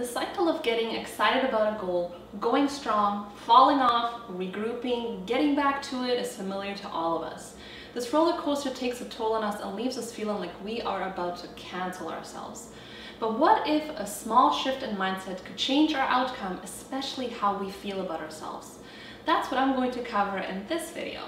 The cycle of getting excited about a goal, going strong, falling off, regrouping, getting back to it is familiar to all of us. This roller coaster takes a toll on us and leaves us feeling like we are about to cancel ourselves. But what if a small shift in mindset could change our outcome, especially how we feel about ourselves? That's what I'm going to cover in this video.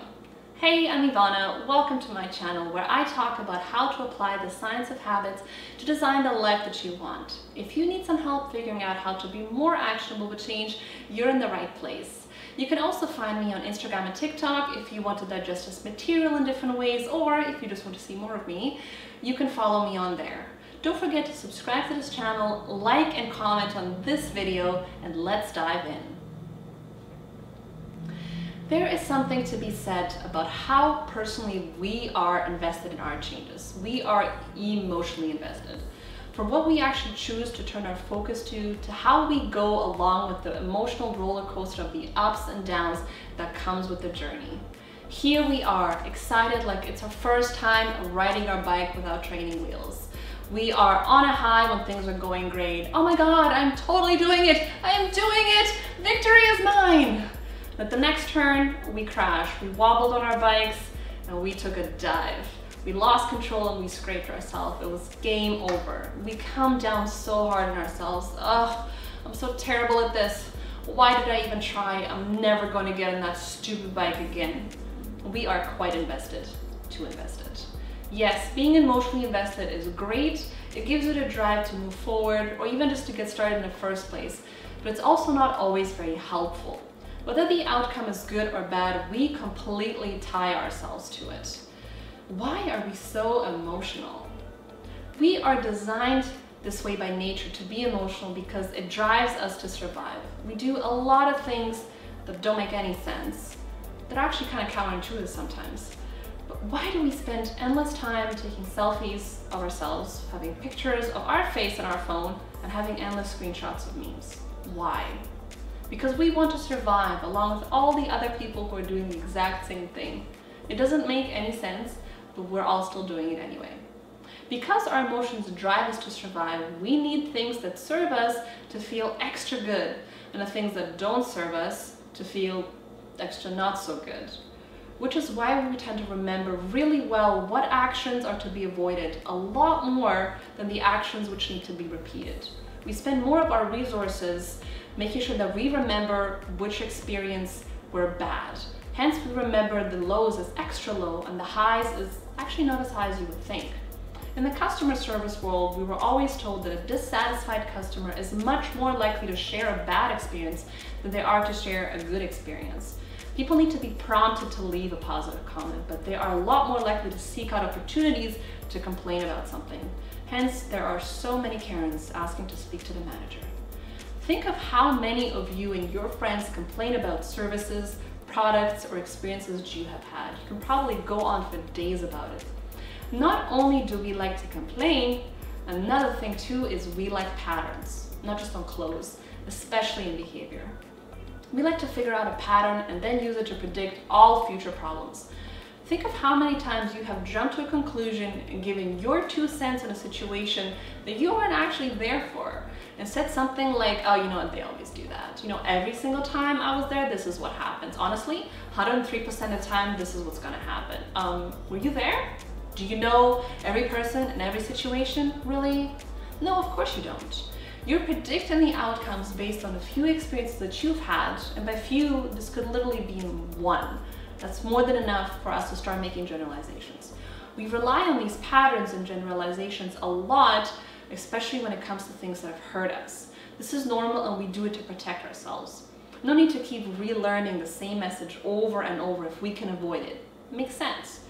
Hey, I'm Ivana. Welcome to my channel where I talk about how to apply the science of habits to design the life that you want. If you need some help figuring out how to be more actionable with change, you're in the right place. You can also find me on Instagram and TikTok if you want to digest this material in different ways, or if you just want to see more of me, you can follow me on there. Don't forget to subscribe to this channel, like and comment on this video, and let's dive in. There is something to be said about how personally we are invested in our changes. We are emotionally invested. From what we actually choose to turn our focus to how we go along with the emotional roller coaster of the ups and downs that comes with the journey. Here we are, excited like it's our first time riding our bike without training wheels. We are on a high when things are going great. Oh my God, I'm totally doing it. I am doing it. Victory is mine. At the next turn, we crashed. We wobbled on our bikes and we took a dive. We lost control and we scraped ourselves. It was game over. We come down so hard on ourselves. Ugh, I'm so terrible at this. Why did I even try? I'm never going to get on that stupid bike again. We are quite invested, too invested. Yes, being emotionally invested is great. It gives you the drive to move forward or even just to get started in the first place. But it's also not always very helpful. Whether the outcome is good or bad, we completely tie ourselves to it. Why are we so emotional? We are designed this way by nature to be emotional because it drives us to survive. We do a lot of things that don't make any sense, that are actually kind of counterintuitive sometimes. But why do we spend endless time taking selfies of ourselves, having pictures of our face on our phone, and having endless screenshots of memes? Why? Because we want to survive along with all the other people who are doing the exact same thing. It doesn't make any sense, but we're all still doing it anyway. Because our emotions drive us to survive, we need things that serve us to feel extra good, and the things that don't serve us to feel extra not so good. Which is why we tend to remember really well what actions are to be avoided a lot more than the actions which need to be repeated. We spend more of our resources making sure that we remember which experience were bad. Hence, we remember the lows as extra low and the highs as actually not as high as you would think. In the customer service world, we were always told that a dissatisfied customer is much more likely to share a bad experience than they are to share a good experience. People need to be prompted to leave a positive comment, but they are a lot more likely to seek out opportunities to complain about something. Hence, there are so many Karens asking to speak to the manager. Think of how many of you and your friends complain about services, products, or experiences you have had. You can probably go on for days about it. Not only do we like to complain, another thing too is we like patterns, not just on clothes, especially in behavior. We like to figure out a pattern and then use it to predict all future problems. Think of how many times you have jumped to a conclusion and given your 2 cents in a situation that you weren't actually there for, and said something like, oh, you know what, they always do that. You know, every single time I was there, this is what happens. Honestly, 103% of the time, this is what's gonna happen. Were you there? Do you know every person in every situation, really? No, of course you don't. You're predicting the outcomes based on a few experiences that you've had, and by few, this could literally be in one. That's more than enough for us to start making generalizations. We rely on these patterns and generalizations a lot, especially when it comes to things that have hurt us. This is normal and we do it to protect ourselves. No need to keep relearning the same message over and over if we can avoid it. It makes sense.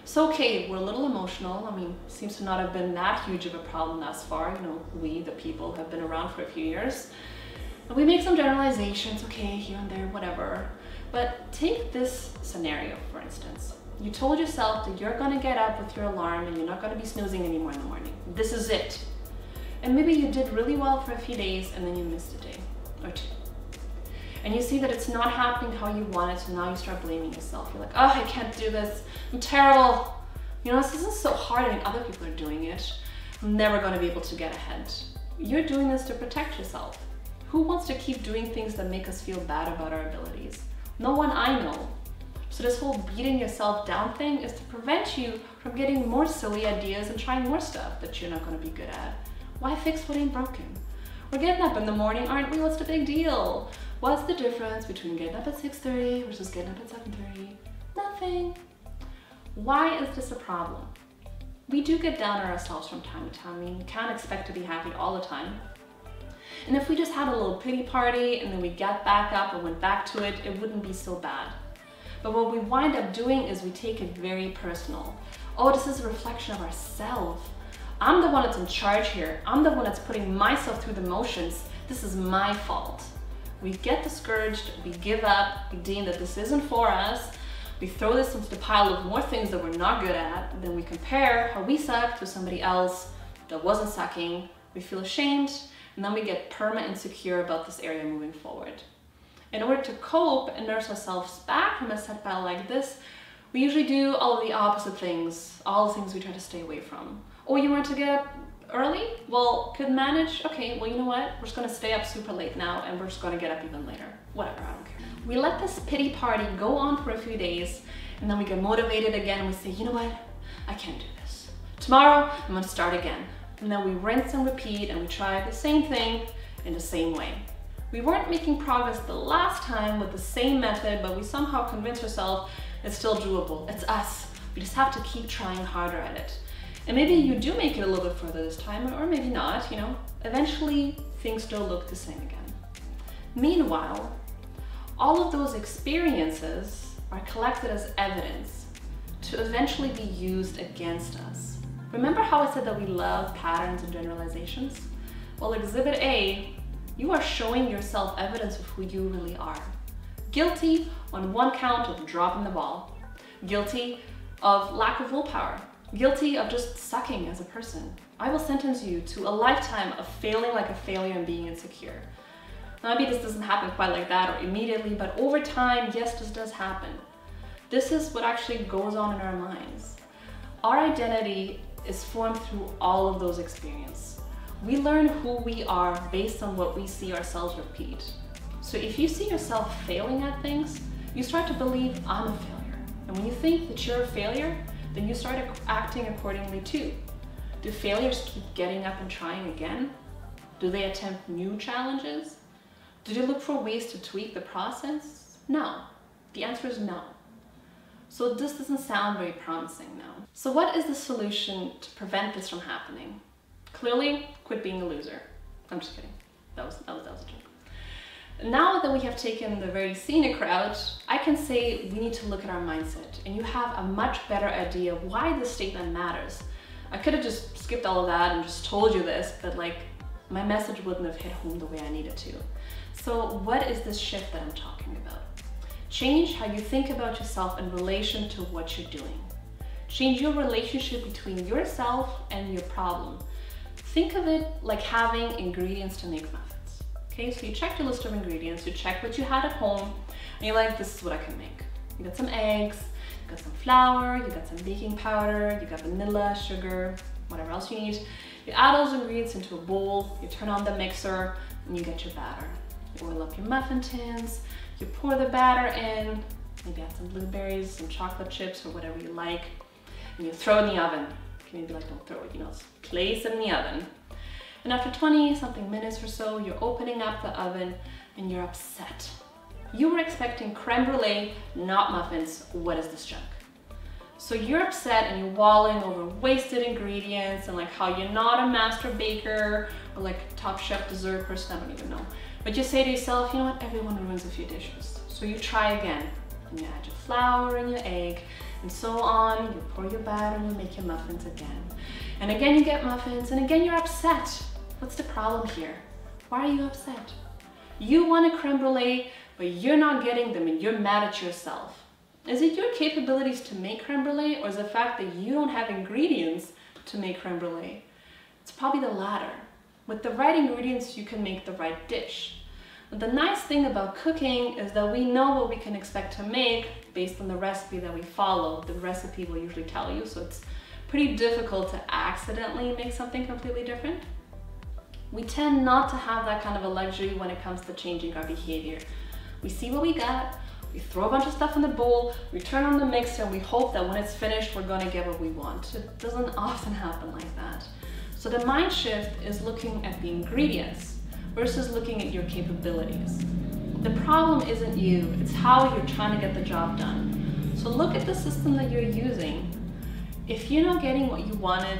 So okay, we're a little emotional. I mean, seems to not have been that huge of a problem thus far. You know, we, the people, have been around for a few years. And we make some generalizations, okay, here and there, whatever. But take this scenario, for instance. You told yourself that you're gonna get up with your alarm and you're not gonna be snoozing anymore in the morning. This is it. And maybe you did really well for a few days and then you missed a day or two. And you see that it's not happening how you want it, so now you start blaming yourself. You're like, oh, I can't do this. I'm terrible. You know, this isn't so hard. I mean, other people are doing it. I'm never going to be able to get ahead. You're doing this to protect yourself. Who wants to keep doing things that make us feel bad about our abilities? No one I know. So this whole beating yourself down thing is to prevent you from getting more silly ideas and trying more stuff that you're not going to be good at. Why fix what ain't broken? We're getting up in the morning, aren't we? What's the big deal? What's the difference between getting up at 6:30 versus getting up at 7:30? Nothing. Why is this a problem? We do get down on ourselves from time to time. I mean, we can't expect to be happy all the time. And if we just had a little pity party and then we got back up and went back to it, it wouldn't be so bad. But what we wind up doing is we take it very personal. Oh, this is a reflection of ourselves. I'm the one that's in charge here. I'm the one that's putting myself through the motions. This is my fault. We get discouraged, we give up, we deem that this isn't for us. We throw this into the pile of more things that we're not good at. Then we compare how we suck to somebody else that wasn't sucking. We feel ashamed, and then we get insecure about this area moving forward. In order to cope and nurse ourselves back from a setback like this, we usually do all of the opposite things, all the things we try to stay away from. Oh, you want to get up early? Well, could manage? Okay, well, you know what? We're just gonna stay up super late now and we're just gonna get up even later. Whatever, I don't care. We let this pity party go on for a few days and then we get motivated again and we say, you know what? I can't do this. Tomorrow, I'm gonna start again. And then we rinse and repeat and we try the same thing in the same way. We weren't making progress the last time with the same method, but we somehow convinced ourselves it's still doable. It's us. We just have to keep trying harder at it. And maybe you do make it a little bit further this time, or maybe not, you know. Eventually, things don't look the same again. Meanwhile, all of those experiences are collected as evidence to eventually be used against us. Remember how I said that we love patterns and generalizations? Well, Exhibit A, you are showing yourself evidence of who you really are. Guilty on one count of dropping the ball. Guilty of lack of willpower. Guilty of just sucking as a person. I will sentence you to a lifetime of failing like a failure and being insecure. Now, maybe this doesn't happen quite like that or immediately, but over time, yes, this does happen. This is what actually goes on in our minds. Our identity is formed through all of those experiences. We learn who we are based on what we see ourselves repeat. So if you see yourself failing at things, you start to believe, I'm a failure. And when you think that you're a failure, then you start acting accordingly too. Do failures keep getting up and trying again? Do they attempt new challenges? Do they look for ways to tweak the process? No. The answer is no. So this doesn't sound very promising now. So what is the solution to prevent this from happening? Clearly, quit being a loser. I'm just kidding. That was a joke. Now that we have taken the very scenic route, I can say we need to look at our mindset, and you have a much better idea of why this statement matters. I could have just skipped all of that and just told you this, but like my message wouldn't have hit home the way I needed to. So what is this shift that I'm talking about? Change how you think about yourself in relation to what you're doing. Change your relationship between yourself and your problem. Think of it like having ingredients to make muffins. Okay, so you check your list of ingredients, you check what you had at home, and you're like, this is what I can make. You got some eggs, you got some flour, you got some baking powder, you got vanilla, sugar, whatever else you need. You add those ingredients into a bowl, you turn on the mixer, and you get your batter. You oil up your muffin tins, you pour the batter in, maybe add some blueberries, some chocolate chips, or whatever you like, and you throw it in the oven. Okay, maybe like don't throw it, you know, place it in the oven. And after 20 something minutes or so, you're opening up the oven and you're upset. You were expecting creme brulee, not muffins. What is this junk? So you're upset and you're walling over wasted ingredients and like how you're not a master baker or like top chef dessert person, I don't even know. But you say to yourself, you know what, everyone ruins a few dishes. So you try again and you add your flour and your egg and so on. You pour your batter and you make your muffins again. And again you get muffins and again you're upset. What's the problem here? Why are you upset? You want a creme brulee, but you're not getting them and you're mad at yourself. Is it your capabilities to make creme brulee, or is it the fact that you don't have ingredients to make creme brulee? It's probably the latter. With the right ingredients, you can make the right dish. But the nice thing about cooking is that we know what we can expect to make based on the recipe that we follow. The recipe will usually tell you, so it's pretty difficult to accidentally make something completely different. We tend not to have that kind of a luxury when it comes to changing our behavior. We see what we got, we throw a bunch of stuff in the bowl, we turn on the mixer, and we hope that when it's finished, we're gonna get what we want. It doesn't often happen like that. So the mind shift is looking at the ingredients versus looking at your capabilities. The problem isn't you, it's how you're trying to get the job done. So look at the system that you're using. If you're not getting what you wanted,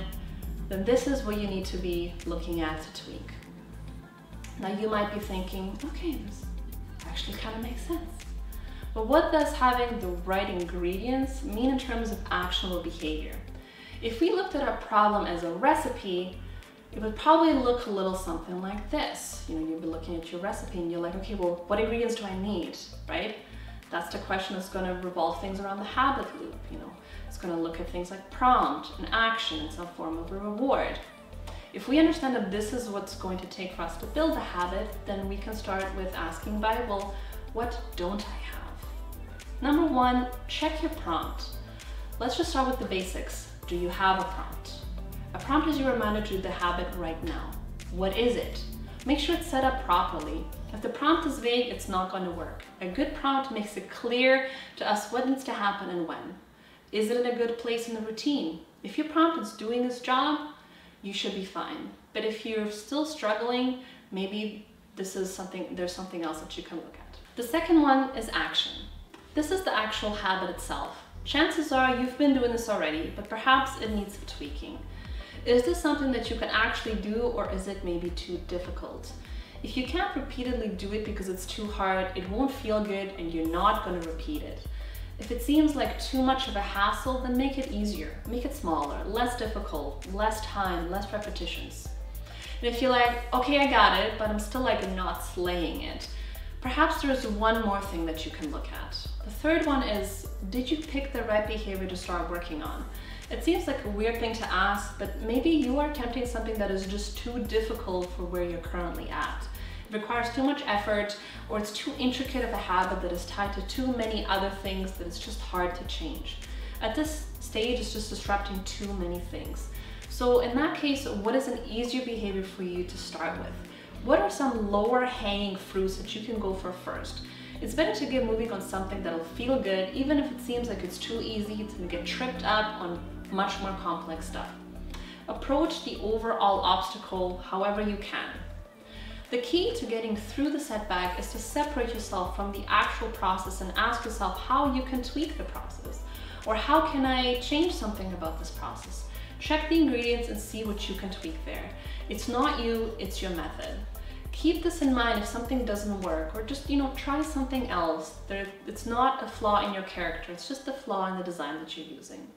then this is what you need to be looking at to tweak. Now you might be thinking, okay, this actually kind of makes sense. But what does having the right ingredients mean in terms of actionable behavior? If we looked at our problem as a recipe, it would probably look a little something like this. You'd be looking at your recipe and you're like, okay, well, what ingredients do I need, right? That's the question that's going to revolve things around the habit loop. It's going to look at things like prompt and action and some form of a reward. If we understand that this is what's going to take for us to build a habit, then we can start with asking, well, what don't I have? Number one, check your prompt. Let's just start with the basics. Do you have a prompt? A prompt is your reminder to do the habit right now. What is it? Make sure it's set up properly. If the prompt is vague, it's not going to work. A good prompt makes it clear to us what needs to happen and when. Is it in a good place in the routine? If your prompt is doing its job, you should be fine. But if you're still struggling, maybe there's something else that you can look at. The second one is action. This is the actual habit itself. Chances are you've been doing this already, but perhaps it needs some tweaking. Is this something that you can actually do, or is it maybe too difficult? If you can't repeatedly do it because it's too hard, it won't feel good and you're not going to repeat it. If it seems like too much of a hassle, then make it easier, make it smaller, less difficult, less time, less repetitions. And if you're like, okay, I got it, but I'm still not slaying it, perhaps there's one more thing that you can look at. The third one is, did you pick the right behavior to start working on? It seems like a weird thing to ask, but maybe you are attempting something that is just too difficult for where you're currently at. It requires too much effort, or it's too intricate of a habit that is tied to too many other things that it's just hard to change. At this stage, it's just disrupting too many things. So in that case, what is an easier behavior for you to start with? What are some lower hanging fruits that you can go for first? It's better to get moving on something that'll feel good, even if it seems like it's too easy to get tripped up on much more complex stuff. Approach the overall obstacle however you can. The key to getting through the setback is to separate yourself from the actual process and ask yourself how you can tweak the process, or how can I change something about this process. Check the ingredients and see what you can tweak there. It's not you, it's your method. Keep this in mind if something doesn't work, or just try something else. It's not a flaw in your character, it's just a flaw in the design that you're using.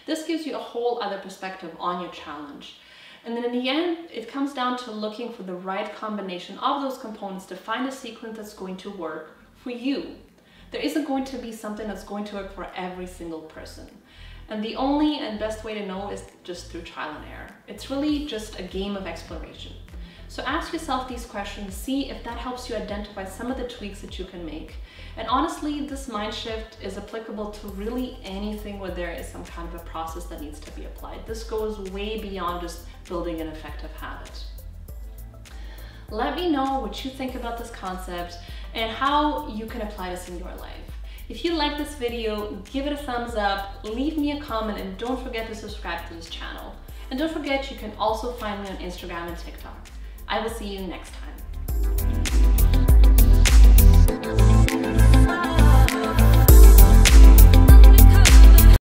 This gives you a whole other perspective on your challenge. And then in the end, it comes down to looking for the right combination of those components to find a sequence that's going to work for you. There isn't going to be something that's going to work for every single person. And the only and best way to know is just through trial and error. It's really just a game of exploration. So ask yourself these questions, see if that helps you identify some of the tweaks that you can make. And honestly, this mind shift is applicable to really anything where there is some kind of a process that needs to be applied. This goes way beyond just building an effective habit. Let me know what you think about this concept and how you can apply this in your life. If you like this video, give it a thumbs up, leave me a comment, and don't forget to subscribe to this channel. And don't forget, you can also find me on Instagram and TikTok. I will see you next time.